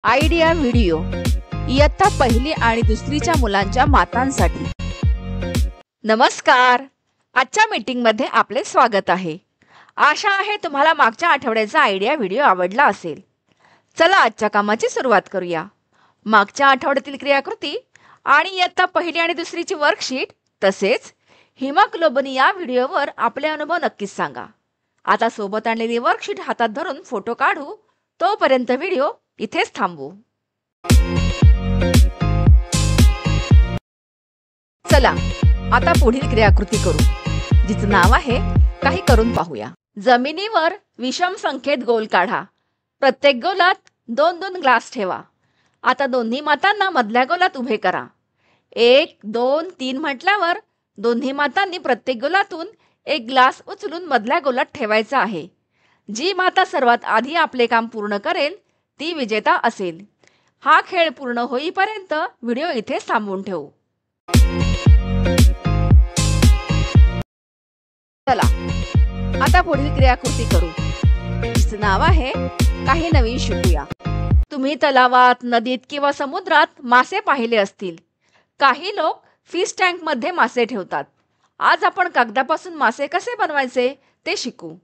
Idea video इयत्ता पहिली आणि दुसरीच्या मुलांच्या मातांसाठी। नमस्कार, आजच्या मीटिंग मध्ये आपले स्वागत आहे। आशा आहे तुम्हाला मागच्या आठवड्याचा आयडिया व्हिडिओ आवडला असेल। चला आजच्या कामाची सुरुवात करूया। मागच्या आठवड्यातील क्रियाकृती आणि इयत्ता पहिली आणि दुसरीची वर्कशीट तसेच हिमोग्लोबिन या व्हिडिओवर आपले अनुभव नक्कीच सांगा। आता सोबत आणलेली वर्कशीट हातात धरून फोटो काढू, तोपर्यंत व्हिडिओ इथेच थांबवू। चला आता पुढील क्रियाकृती करू, जिचं नाव आहे काही करून पाहूया। जमिनीवर विषम संख्येत गोल काढा। प्रत्येक गोलात 2-2 ग्लास ठेवा। आता दोन्ही मातांना मधल्या गोलात उभे करा। 1 2 3 म्हटल्यावर दोन्ही मातांनी प्रत्येक गोलातून एक ग्लास उचलून मधल्या गोलात ठेवायचा आहे। जी माता सर्वात आधी आपले काम पूर्ण करेल ती विजेता असेल। हा खेळ पूर्ण होईपर्यंत व्हिडिओ इथे थांबवून ठेवू। चला आता पुढील क्रियाकृती करू, जिचं नाव आहे काही नवीन शिकूया। तुम्ही तलावात, नदीत किंवा समुद्रात मासे पाहिले असतील। काही लोक फिश टँक मध्ये मासे ठेवतात। आज आपण कागदापासून मासे कसे बनवायचे ते शिकू।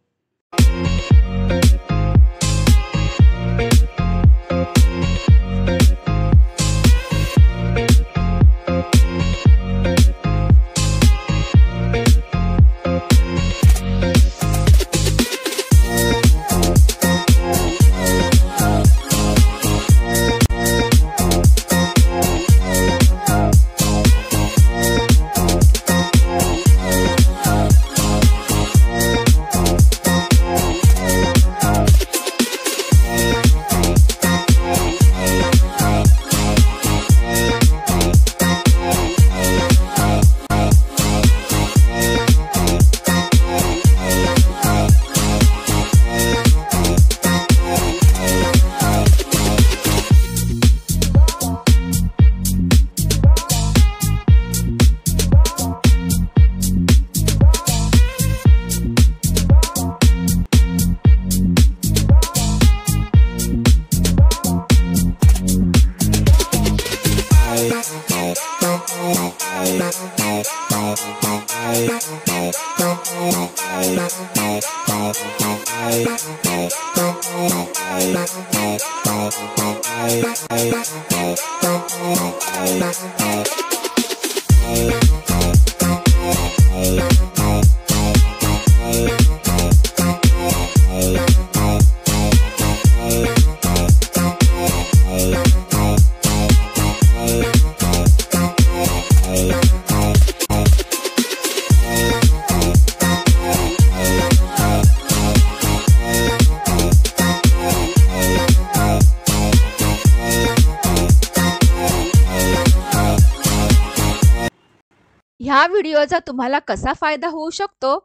ह्या व्हिडिओचा तुम्हाला कसा फायदा होऊ शकतो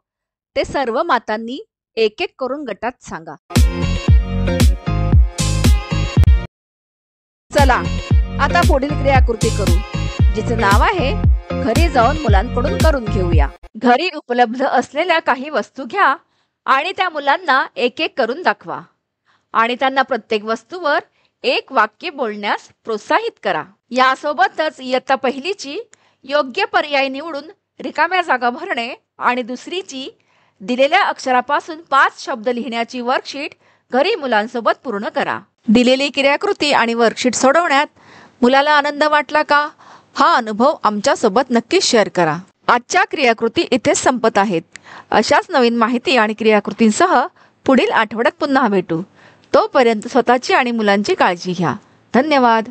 ते सर्व मातांनी एक एक करून गटात सांगा। चला आता पुढील क्रियाकृती करू, जिचं नाव आहे घरी जाऊन मुलांकडून करून घेऊया। घरी उपलब्ध असलेल्या काही वस्तू घ्या आणि त्या मुलांना एक एक करून दाखवा आणि त्यांना प्रत्येक वस्तूवर एक वाक्य बोलण्यास प्रोत्साहित करा। यासोबतच इयत्ता पहिलीची योग्य पर्याय निवडून रिकाम्या जागा भरणे आणि दुसरीची दिलेल्या अक्षरापासून 5 शब्द लिहिण्याची वर्कशीट घरी मुलांसोबत पूर्ण करा। दिलेली क्रियाकृती आणि वर्कशीट सोडवण्यात मुलाला आनंद वाटला का? हा अनुभव आमच्या सोबत नक्कीच शेअर करा। आजच्या क्रियाकृती इथेच संपत आहेत। अशाच नवीन माहिती आणि क्रियाकृतींसह पुढील आठवड्यात पुन्हा भेटू। तोपर्यंत स्वतःची आणि मुलांची काळजी घ्या। धन्यवाद।